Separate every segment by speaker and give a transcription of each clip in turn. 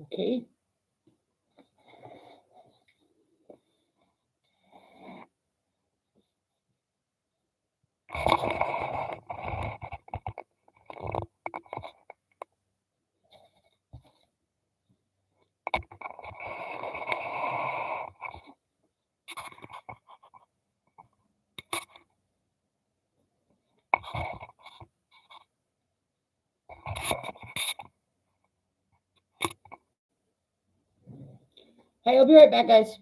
Speaker 1: Okay. Hey, I'll be right back, guys.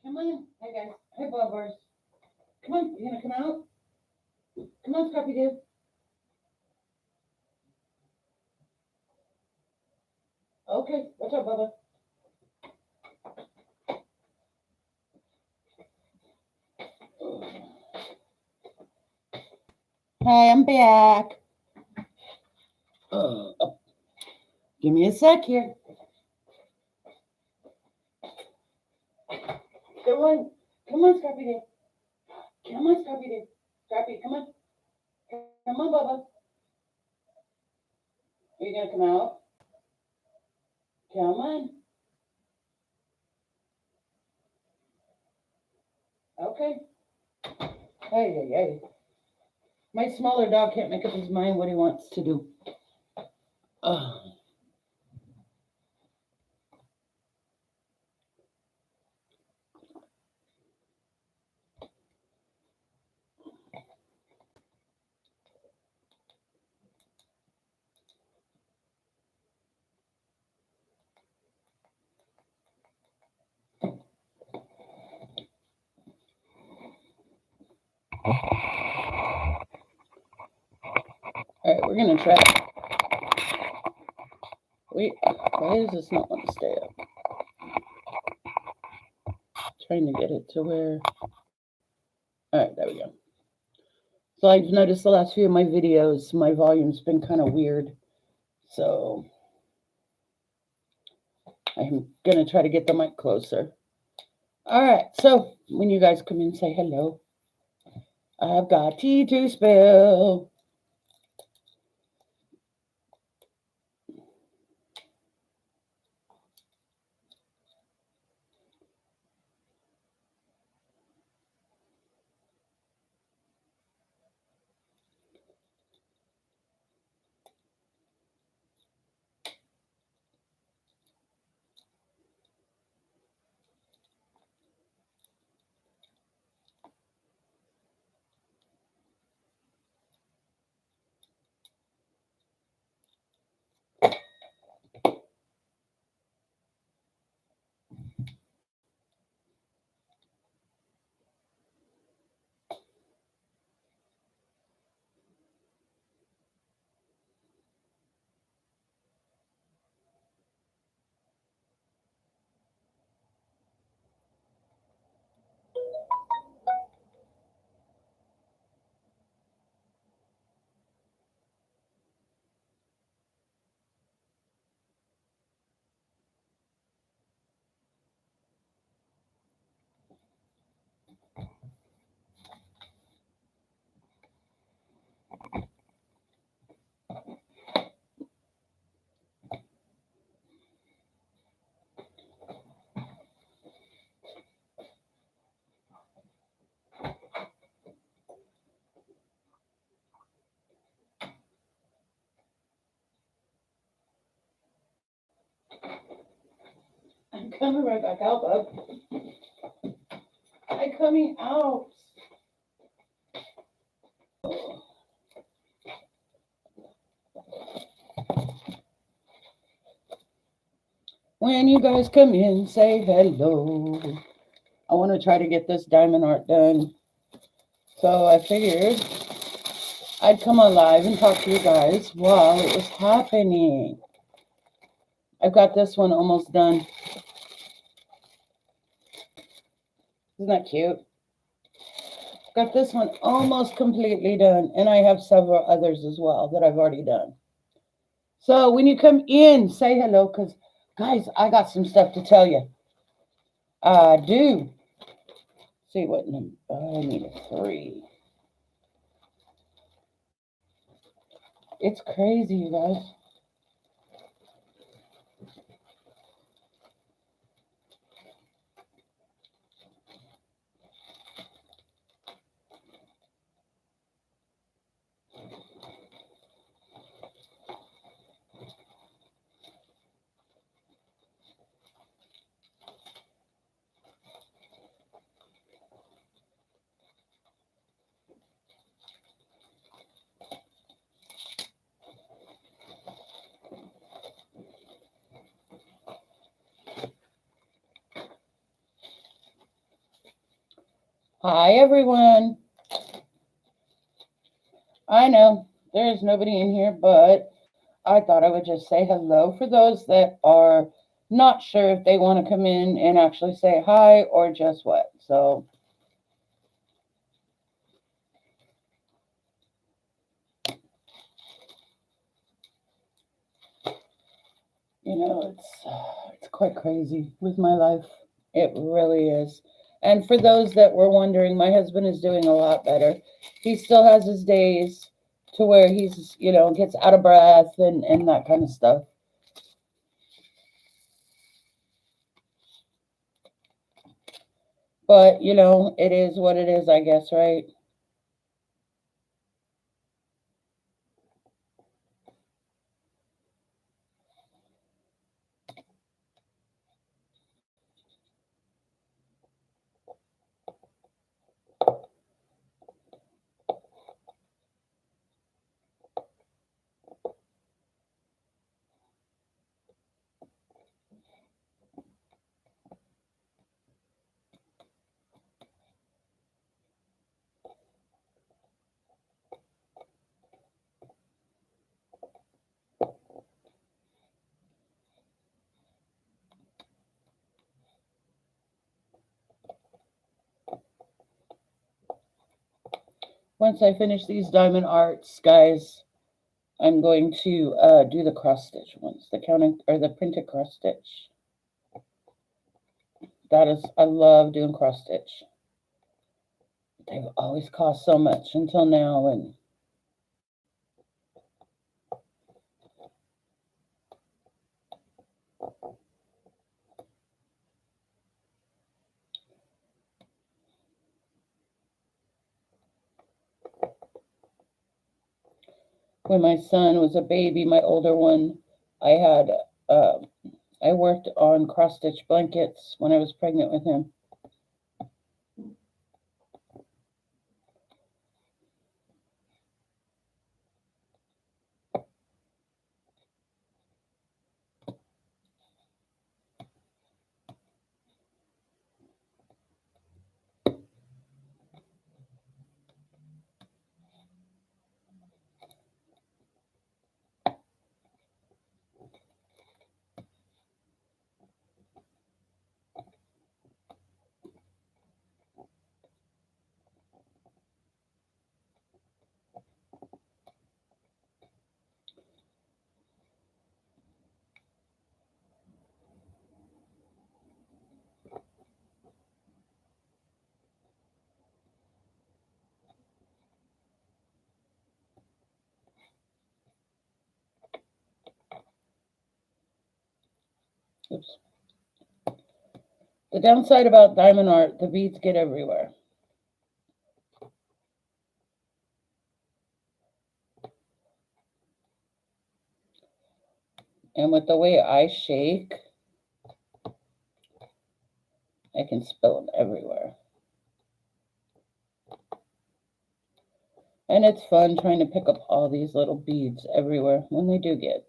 Speaker 1: Come on. Hey, guys. Hey, Bobbers. Come on. You gonna come out? Come on, Scrappy Doo. Okay. What's up, Bubba? Hi, I'm back. Oh, give me a sec here. Come on. Come on, Scrappy Doo. Come on, Scrappy Doo. Scrappy, come on. Come on, Bubba. Are you gonna come out? Come on. Okay. Hey, hey, hey. My smaller dog can't make up his mind what he wants to do. Ugh. All right, we're gonna try. Wait, why does this not want to stay up? Trying to get it to where. All right, there we go. So I've noticed the last few of my videos, my volume's been kind of weird. So I'm gonna try to get the mic closer. All right, so when you guys come in, say hello. I've got tea to spill. I'm coming right back out, bub. I'm coming out. When you guys come in, say hello. I want to try to get this diamond art done. So I figured I'd come on live and talk to you guys while it was happening. I've got this one almost done. Isn't that cute? Got this one almost completely done, and I have several others as well that I've already done. So when you come in, say hello, because, guys, I got some stuff to tell you. I do. See what number? I need a 3. It's crazy, you guys. Hi, everyone. I know there's nobody in here, but I thought I would just say hello for those that are not sure if they want to come in and actually say hi or just what. So, you know, it's quite crazy with my life. It really is. And for those that were wondering, my husband is doing a lot better. He still has his days to where he's, gets out of breath and that kind of stuff. But, it is what it is, I guess, right? Once I finish these diamond arts, guys, I'm going to do the cross stitch ones, the counting or the printed cross stitch. I love doing cross stitch. They've always cost so much until now, and when my son was a baby, my older one, I had I worked on cross stitch blankets when I was pregnant with him. Oops. The downside about diamond art, the beads get everywhere. And with the way I shake, I can spill them everywhere. And it's fun trying to pick up all these little beads everywhere when they do get.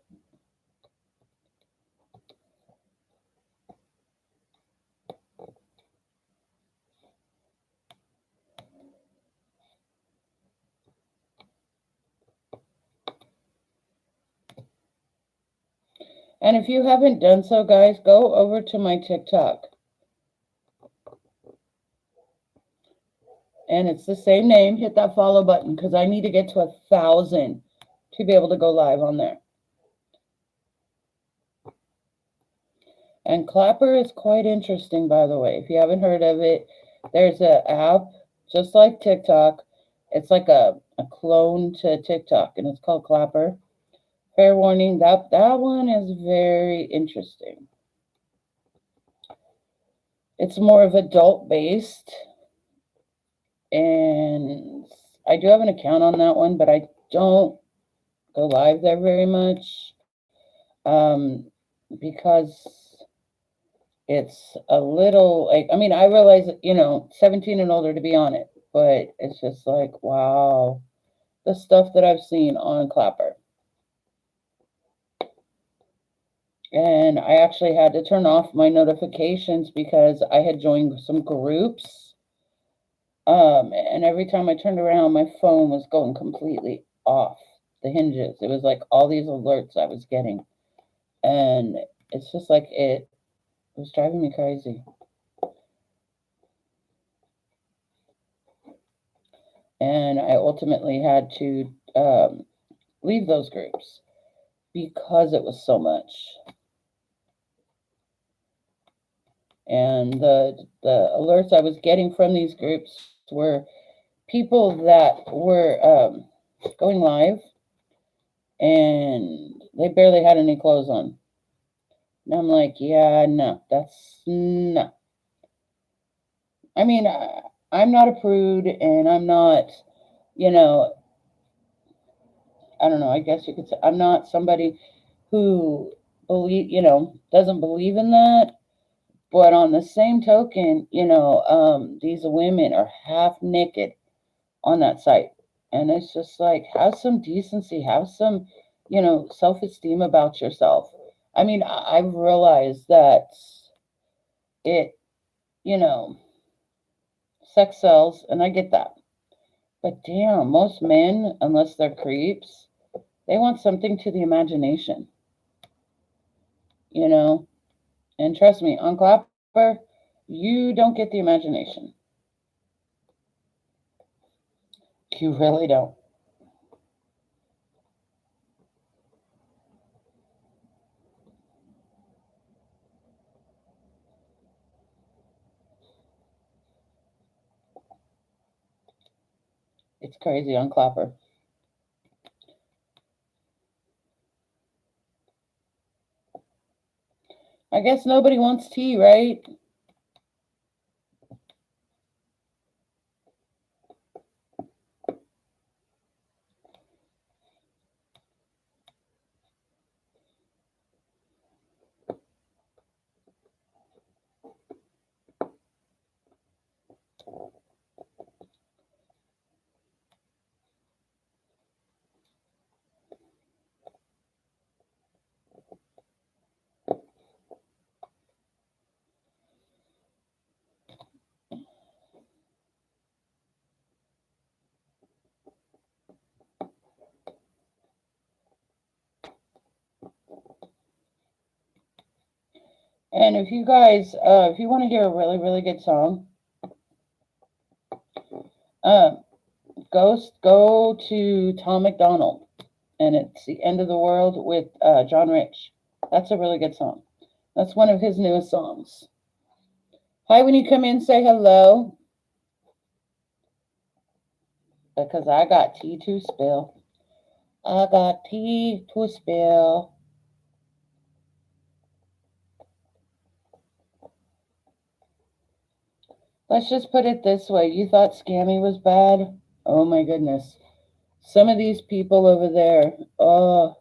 Speaker 1: And if you haven't done so, guys, go over to my TikTok. And it's the same name. Hit that follow button because I need to get to 1,000 to be able to go live on there. And Clapper is quite interesting, by the way. If you haven't heard of it, there's an app just like TikTok. It's like a clone to TikTok, and it's called Clapper. Fair warning, that one is very interesting. It's more of adult based, and I do have an account on that one, but I don't go live there very much because it's a little like, I mean, I realize, 17 and older to be on it, but it's just like, wow, the stuff that I've seen on Clapper. And I actually had to turn off my notifications because I had joined some groups. And every time I turned around, my phone was going completely off the hinges. It was like all these alerts I was getting. And it's just like it was driving me crazy. And I ultimately had to leave those groups because it was so much. And the alerts I was getting from these groups were people that were going live and they barely had any clothes on. And I'm like, yeah, no, that's no. I mean, I'm not a prude and I'm not, you know, I don't know, I guess you could say I'm not somebody who doesn't believe in that. But on the same token, these women are half naked on that site. And it's just like, have some decency, have some, self esteem about yourself. I mean, I've realized that it, you know, sex sells, and I get that. But damn, most men, unless they're creeps, they want something to the imagination, you know? And trust me, on Clapper, you don't get the imagination. You really don't. It's crazy on Clapper. I guess nobody wants tea, right? And if you guys, if you want to hear a really, really good song, uh, go to Tom McDonald, and it's "The End of the World" with John Rich. That's a really good song. That's one of his newest songs. Hi, when you come in, say hello, because I got tea to spill. I got tea to spill. Let's just put it this way. You thought Scammy was bad? Oh my goodness. Some of these people over there, oh,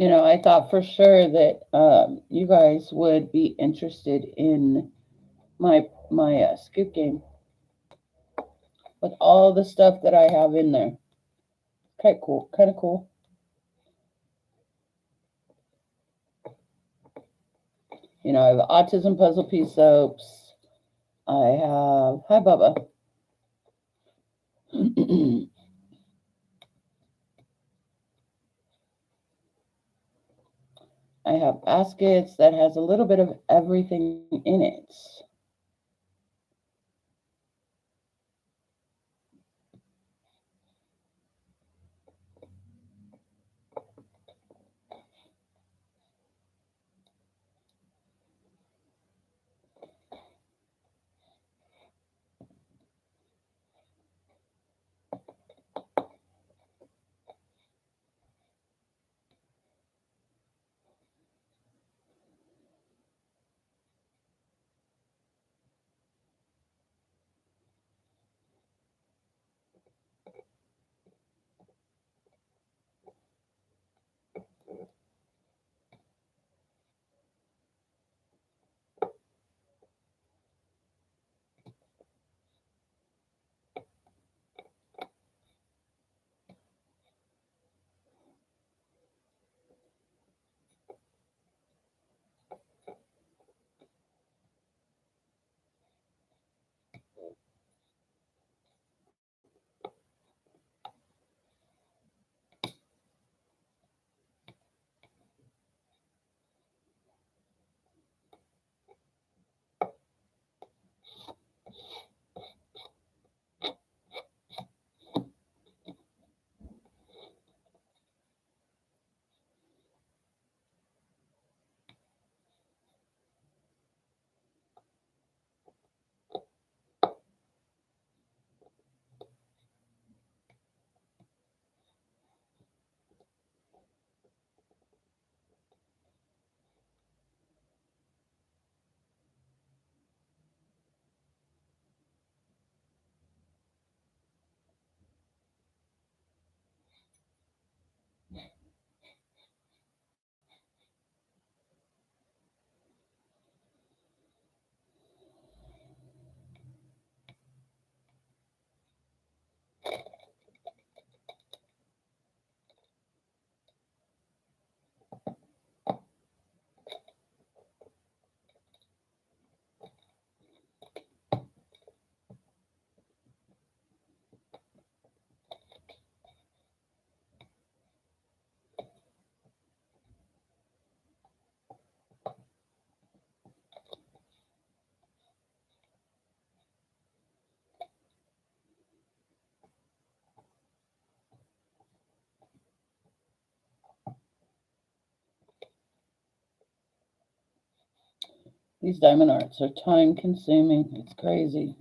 Speaker 1: I thought for sure that you guys would be interested in my scoop game with all the stuff that I have in there. Okay, cool, kind of cool. I have autism puzzle piece soaps. I have hi Bubba. I have baskets that has a little bit of everything in it. These diamond arts are time consuming. It's crazy.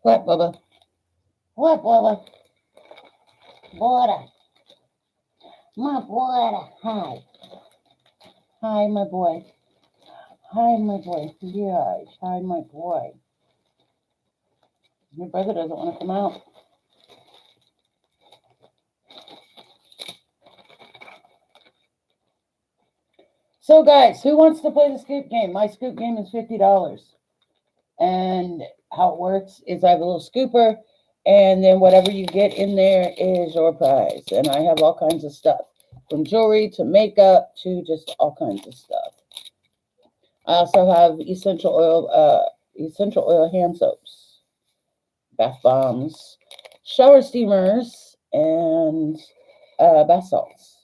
Speaker 1: What, Bubba? What, Bubba? Water. My water. Hi. Hi, my boy. Hi, my boy. Yeah. Hi, my boy. Your brother doesn't want to come out. So, guys, who wants to play the scoop game? My scoop game is $50. And how it works is I have a little scooper, and then whatever you get in there is your prize. And I have all kinds of stuff, from jewelry to makeup to just all kinds of stuff. I also have essential oil hand soaps, bath bombs, shower steamers, and bath salts.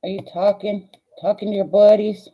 Speaker 1: Are you talking? Talking to your buddies?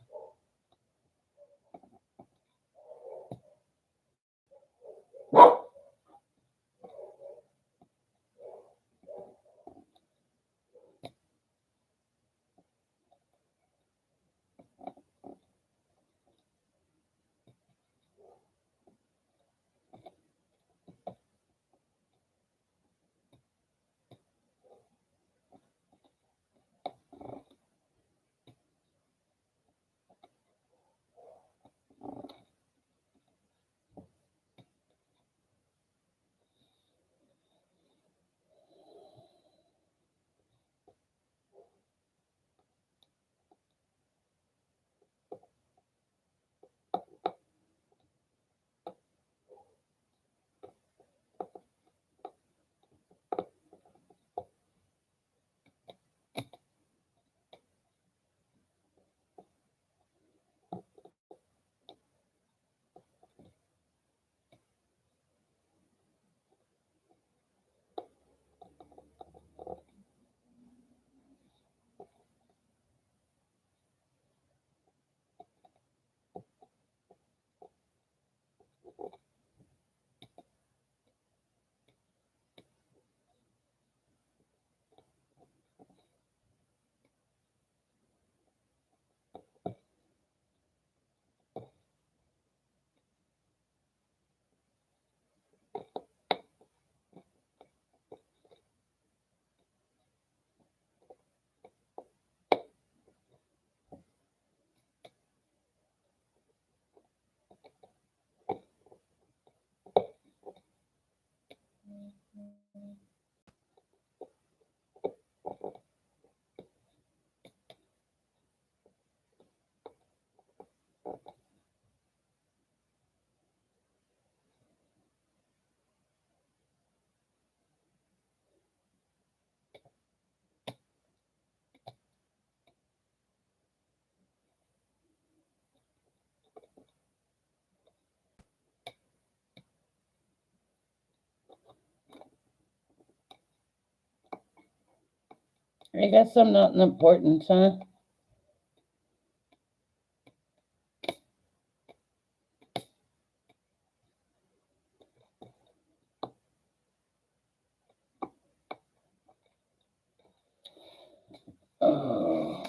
Speaker 1: I guess I'm not important, huh? Oh.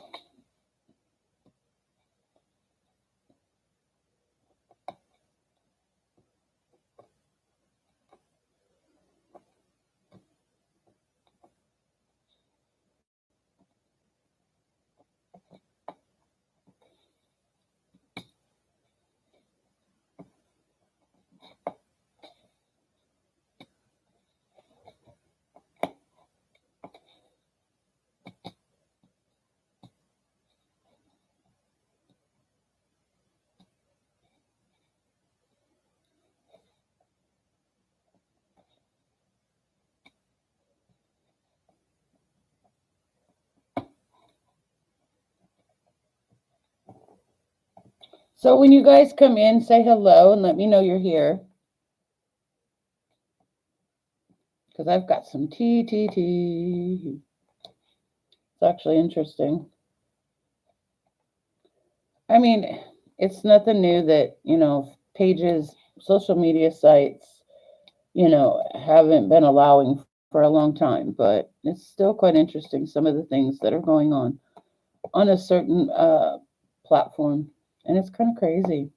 Speaker 1: So when you guys come in, say hello and let me know you're here. Because I've got some tea. It's actually interesting. I mean, it's nothing new that, pages, social media sites, haven't been allowing for a long time, but it's still quite interesting some of the things that are going on a certain platform. And it's kind of crazy.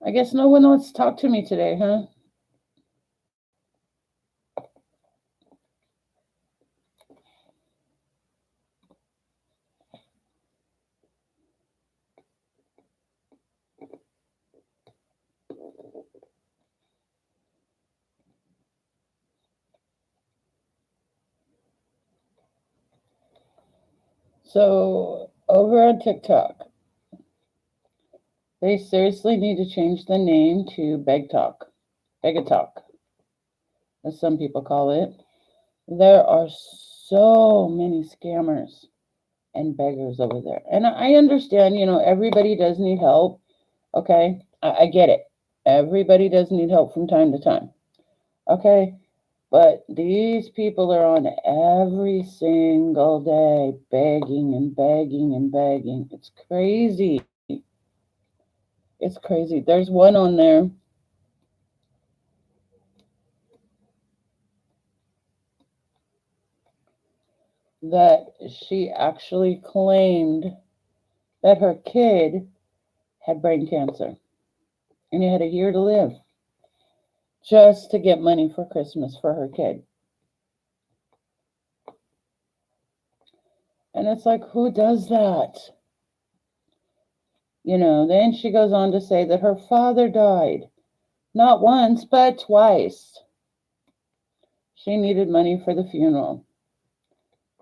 Speaker 1: I guess no one wants to talk to me today, huh? So, over on TikTok, they seriously need to change the name to Beg Talk, Begatalk, as some people call it. There are so many scammers and beggars over there. And I understand, everybody does need help. Okay. I get it. Everybody does need help from time to time. Okay. But these people are on every single day begging and begging and begging. It's crazy. It's crazy. There's one on there that she actually claimed that her kid had brain cancer and he had a year to live just to get money for Christmas for her kid. And it's like, who does that? Then she goes on to say that her father died not once, but twice. She needed money for the funeral.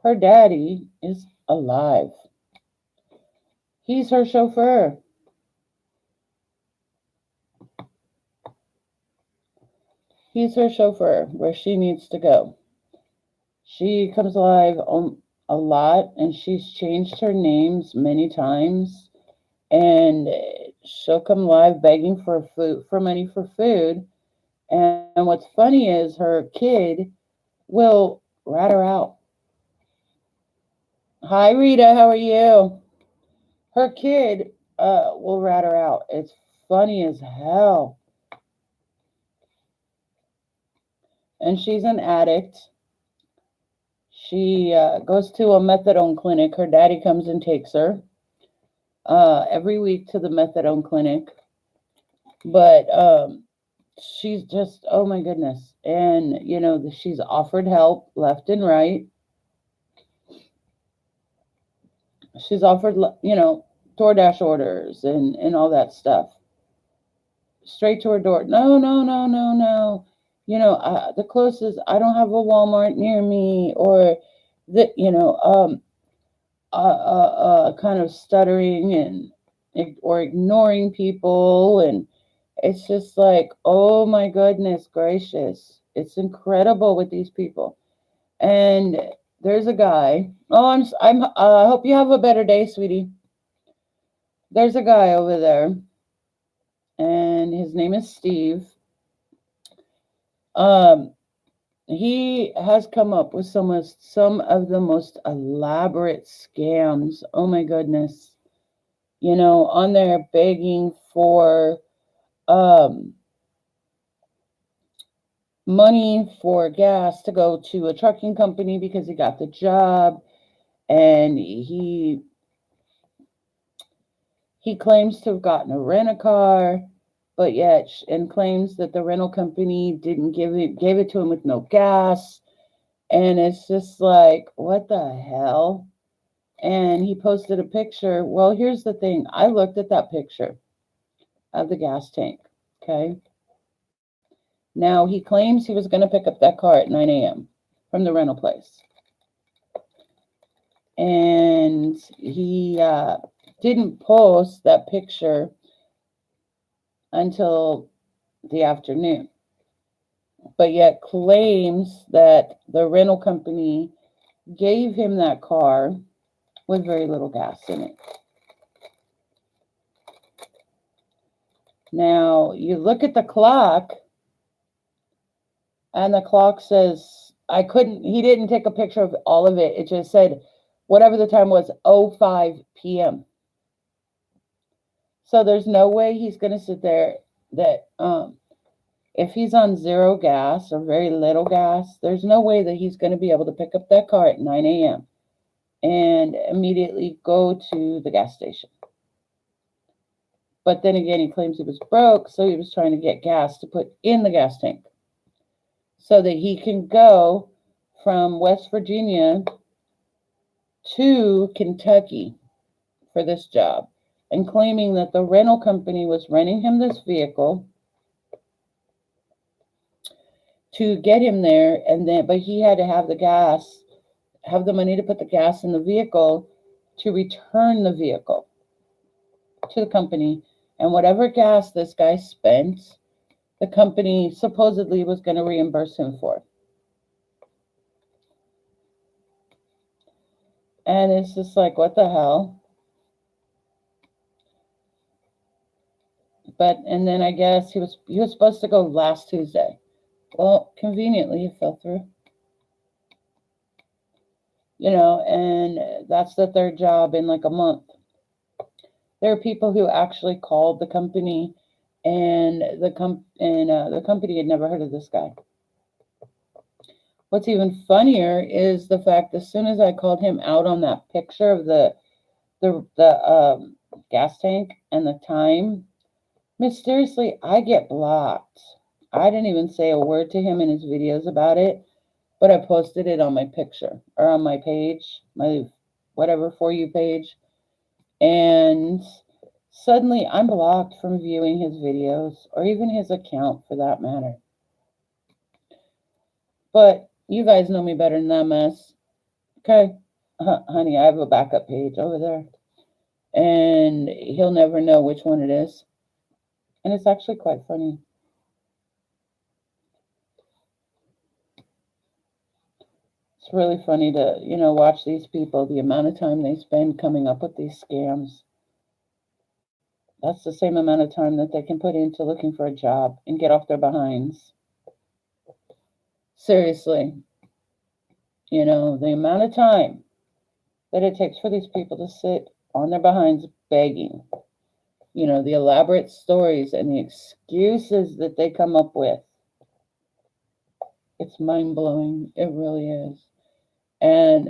Speaker 1: Her daddy is alive. He's her chauffeur. He's her chauffeur where she needs to go. She comes alive a lot and she's changed her names many times. And she'll come live begging for money for food. And what's funny is her kid will rat her out. Hi, Rita. How are you? Her kid will rat her out. It's funny as hell. And she's an addict. She goes to a methadone clinic. Her daddy comes and takes her every week to the methadone clinic. But she's just, oh my goodness. And, she's offered help left and right. She's offered, DoorDash orders and all that stuff straight to her door. No, no, no, no, no. The closest, I don't have a Walmart near me, or kind of stuttering or ignoring people. And it's just like, oh my goodness gracious. It's incredible with these people. And there's a guy. Oh, I hope you have a better day, sweetie. There's a guy over there, and his name is Steve. Um, he has come up with some of the most elaborate scams. Oh my goodness. On there begging for um, money for gas to go to a trucking company because he got the job, and he claims to have gotten a rent-a-car, but yet and claims that the rental company didn't gave it to him with no gas. And it's just like, what the hell? And he posted a picture. Well, here's the thing. I looked at that picture of the gas tank. Okay. Now he claims he was going to pick up that car at 9 a.m. from the rental place. And he didn't post that picture until the afternoon, but yet claims that the rental company gave him that car with very little gas in it. Now you look at the clock, and the clock says he didn't take a picture of all of it. It just said whatever the time was, 05 p.m. So there's no way he's going to sit there that if he's on zero gas or very little gas, there's no way that he's going to be able to pick up that car at 9 a.m. and immediately go to the gas station. But then again, he claims he was broke, so he was trying to get gas to put in the gas tank so that he can go from West Virginia to Kentucky for this job, and claiming that the rental company was renting him this vehicle to get him there, and then but he had to have the gas, have the money to put the gas in the vehicle to return the vehicle to the company, and whatever gas this guy spent, the company supposedly was going to reimburse him for. And it's just like, what the hell? But and then I guess he was supposed to go last Tuesday. Well, conveniently it fell through. And that's the third job in like a month. There are people who actually called the company, and the company had never heard of this guy. What's even funnier is the fact, as soon as I called him out on that picture of the gas tank and the time, mysteriously I get blocked. I didn't even say a word to him in his videos about it, but I posted it on my picture or on my page, my whatever For You page, and suddenly I'm blocked from viewing his videos or even his account for that matter. But you guys know me better than that mess. Okay, honey, I have a backup page over there, and he'll never know which one it is. And it's actually quite funny. It's really funny to, watch these people, the amount of time they spend coming up with these scams. That's the same amount of time that they can put into looking for a job and get off their behinds. Seriously, the amount of time that it takes for these people to sit on their behinds begging, the elaborate stories and the excuses that they come up with. It's mind blowing. It really is. And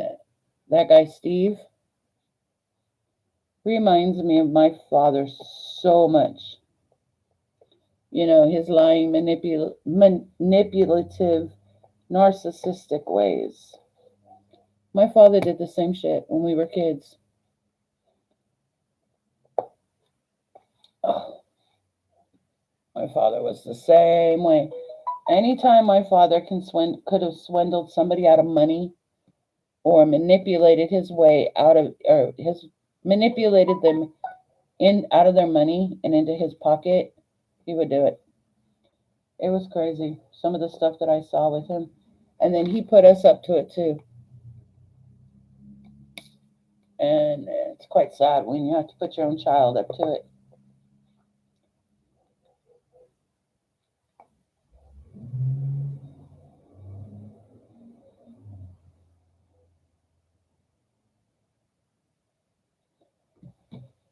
Speaker 1: that guy, Steve, reminds me of my father so much. His lying, manipulative, narcissistic ways. My father did the same shit when we were kids. Oh, my father was the same way. Anytime my father could have swindled somebody out of money or manipulated his way out of, or his manipulated them in out of their money and into his pocket, he would do it. It was crazy, some of the stuff that I saw with him. And then he put us up to it too. And it's quite sad when you have to put your own child up to it.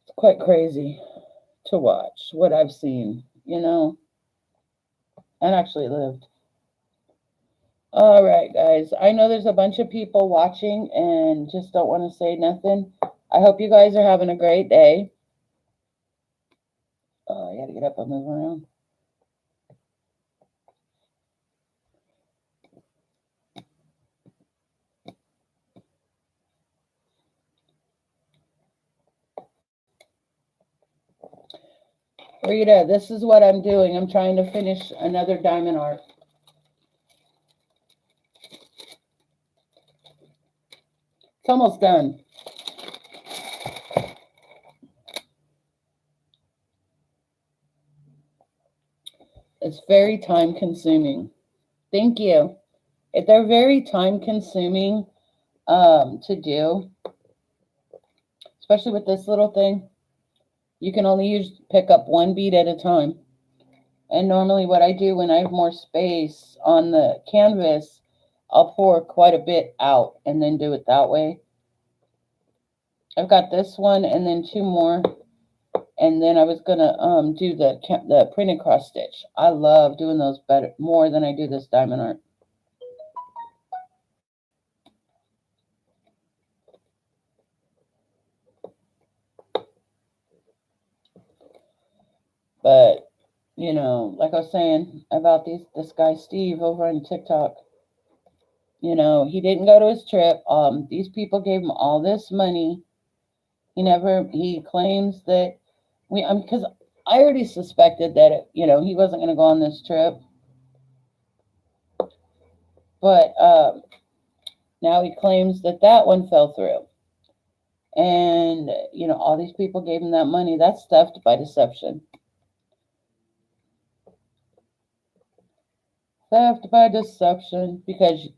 Speaker 1: It's quite crazy to watch what I've seen, and actually lived. All right, guys. I know there's a bunch of people watching and just don't want to say nothing. I hope you guys are having a great day. Oh, I got to get up and move around. Rita, this is what I'm doing. I'm trying to finish another diamond art. It's almost done. It's very time consuming. Thank you. They're very time consuming to do, especially with this little thing. You can only pick up one bead at a time. And normally what I do when I have more space on the canvas, I'll pour quite a bit out and then do it that way. I've got this one and then two more. And then I was gonna do the printed cross stitch. I love doing those better more than I do this diamond art. You know, like I was saying about this guy Steve over on TikTok. You know, he didn't go to his trip. These people gave him all this money. He claims that because I already suspected that he wasn't going to go on this trip, but now he claims that that one fell through. And, all these people gave him that money. That's theft by deception. Theft by deception because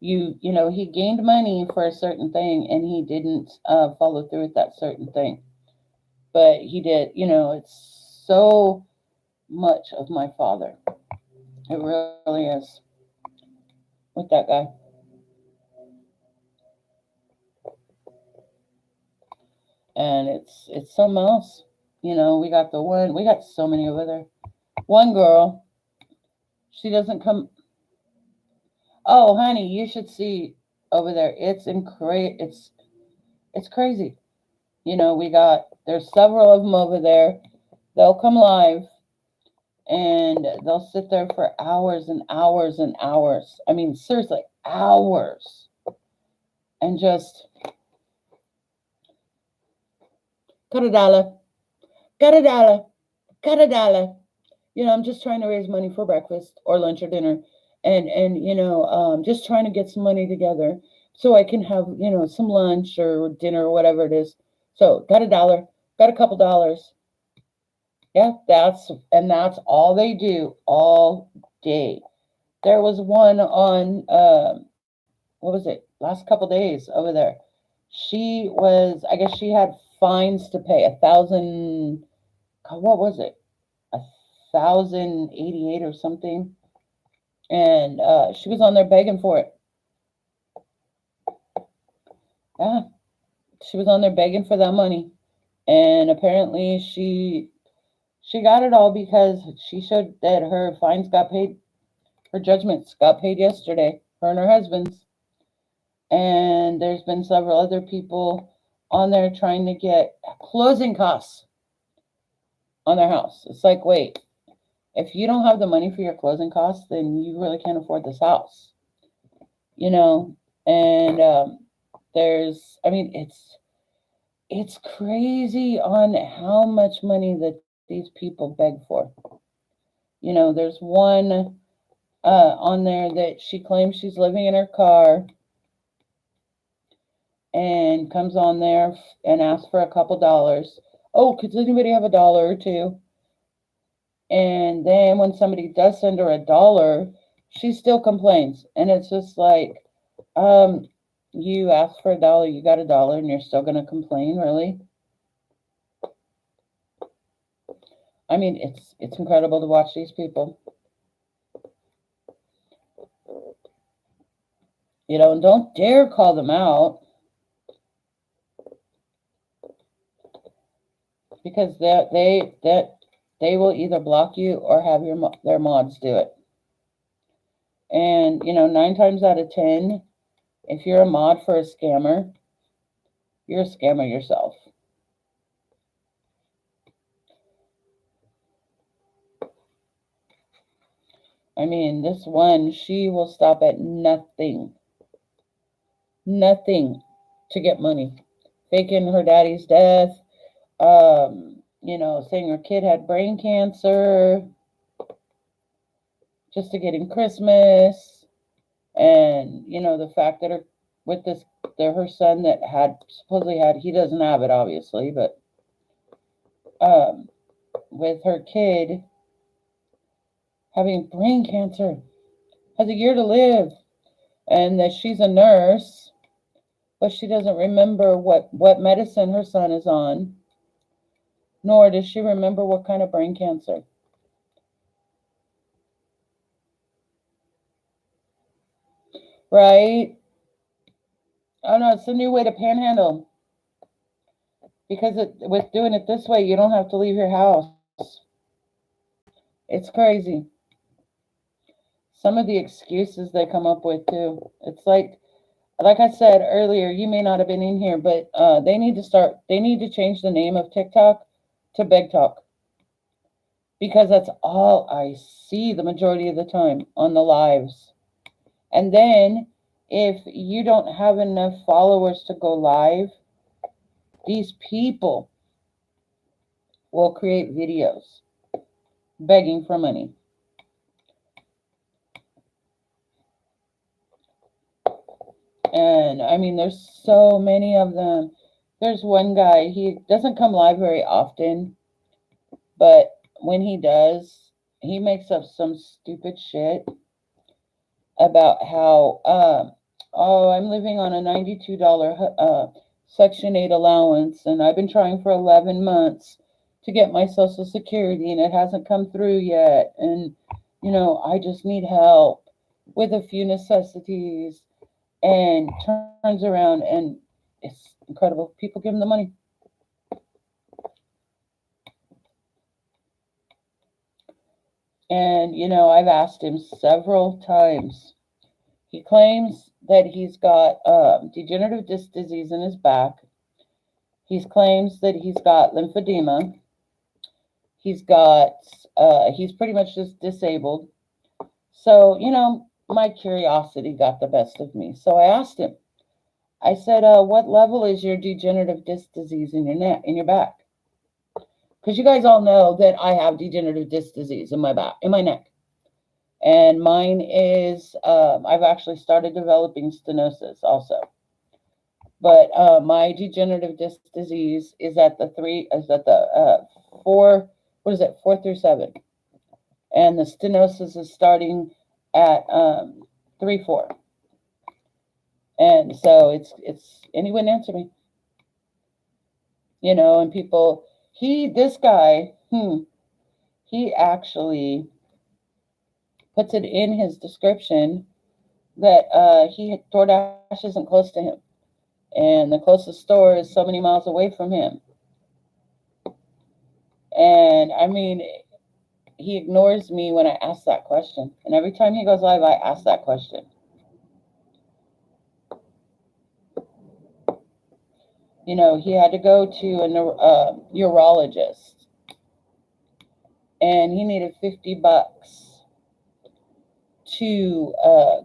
Speaker 1: he gained money for a certain thing and he didn't follow through with that certain thing. But he did, it's so much of my father. It really is with that guy. And it's something else. We got we got so many over there. One girl, she doesn't come. Oh, honey, you should see over there. It's crazy. There's several of them over there. They'll come live and they'll sit there for hours and hours and hours. I mean, seriously, hours. And just got $1, got $1, got $1. I'm just trying to raise money for breakfast or lunch or dinner, and just trying to get some money together so I can have some lunch or dinner or whatever it is. So got $1, got a couple dollars. Yeah, that's all they do all day. There was one on what was it? Last couple days over there. I guess she had fines to pay 1,000. What was it? 1,088 or something, and she was on there begging for it. Yeah, she was on there begging for that money, and apparently she got it all because she showed that her fines got paid, her judgments got paid yesterday, her and her husband's, and there's been several other people on there trying to get closing costs on their house. It's like, wait, if you don't have the money for your closing costs, then you really can't afford this house, you know. And I mean, it's crazy on how much money that these people beg for. There's one on there that she claims she's living in her car and comes on there and asks for a couple dollars. Oh, could anybody have $1 or two? And then when somebody does send her $1, she still complains. And it's just like, you asked for $1, you got $1, and you're still gonna complain, really? I mean, it's incredible to watch these people. And don't dare call them out because they will either block you or have their mods do it. And 9 times out of 10, if you're a mod for a scammer, you're a scammer yourself. I mean, this one, she will stop at nothing to get money. Faking her daddy's death, saying her kid had brain cancer just to get him Christmas. And, the fact that her son that supposedly had, he doesn't have it obviously, but with her kid having brain cancer, has a year to live, and that she's a nurse, but she doesn't remember what medicine her son is on, nor does she remember what kind of brain cancer. Right? Oh no, it's a new way to panhandle. Because with doing it this way, you don't have to leave your house. It's crazy. Some of the excuses they come up with too. It's like I said earlier, you may not have been in here, but they need to change the name of TikTok to Beg Talk. because that's all I see the majority of the time on the lives. And then if you don't have enough followers to go live, these people will create videos begging for money. And I mean, there's so many of them. There's one guy, he doesn't come live very often, but when he does, he makes up some stupid shit about how, oh, I'm living on a $92 Section 8 allowance, and I've been trying for 11 months to get my Social Security, and it hasn't come through yet. And, I just need help with a few necessities, and turns around, and it's incredible. People give him the money. And, I've asked him several times. He claims that he's got degenerative disc disease in his back. He claims that he's got lymphedema. He's pretty much just disabled. So, my curiosity got the best of me. So I asked him, I said, what level is your degenerative disc disease in your neck, in your back? Because you guys all know that I have degenerative disc disease in my back, in my neck. And mine is, I've actually started developing stenosis also. But my degenerative disc disease is at the 4, what is it, 4 through 7. And the stenosis is starting at 3, 4. And so it's anyone answer me. And people, this guy, he actually puts it in his description that DoorDash isn't close to him. And the closest store is so many miles away from him. And I mean, he ignores me when I ask that question. And every time he goes live, I ask that question. He had to go to a urologist, and he needed $50 to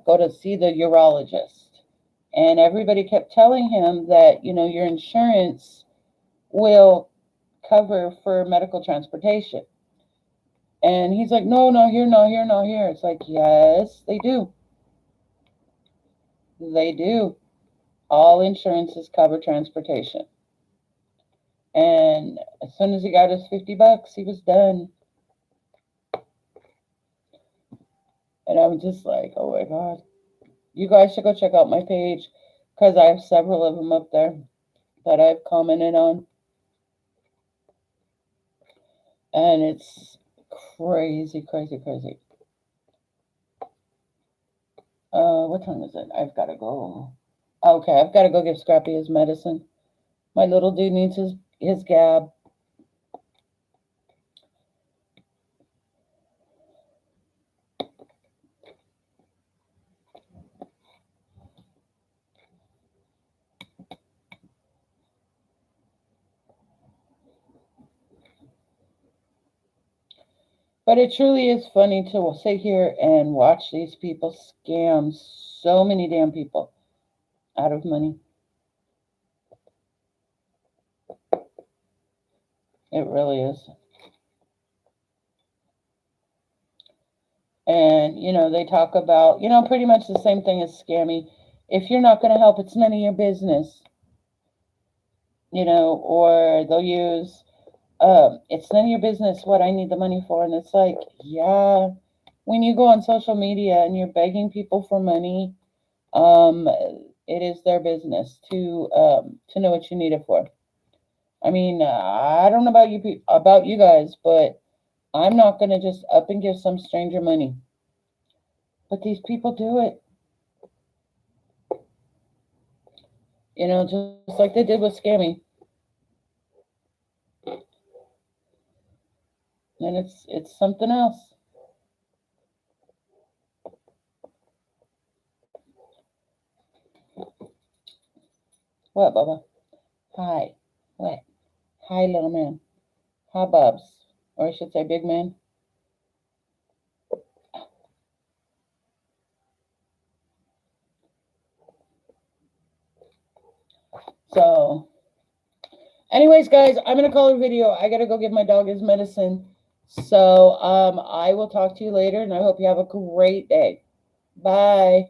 Speaker 1: go to see the urologist. And everybody kept telling him that, your insurance will cover for medical transportation. And he's like, no, not here, not here, not here. It's like, yes, they do. They do. All insurances cover transportation. And as soon as he got his $50, he was done. And I'm just like, oh my God. You guys should go check out my page, because I have several of them up there that I've commented on. And it's crazy, crazy, crazy. What time is it? I've got to go. Okay, I've got to go give Scrappy his medicine. My little dude needs his gab. But it truly is funny to sit here and watch these people scam so many damn people out of money. It really is. And, they talk about, pretty much the same thing as scammy. If you're not going to help, it's none of your business. Or they'll use, it's none of your business what I need the money for. And it's like, yeah, when you go on social media and you're begging people for money, it is their business to know what you need it for. I mean, I don't know about you guys, but I'm not going to just up and give some stranger money. But these people do it. Just like they did with Scammy. And it's something else. What, Bubba? Hi. What? Hi, little man. Hi, Bubs. Or I should say big man. So, anyways, guys, I'm going to call it a video. I got to go give my dog his medicine. So, I will talk to you later, and I hope you have a great day. Bye.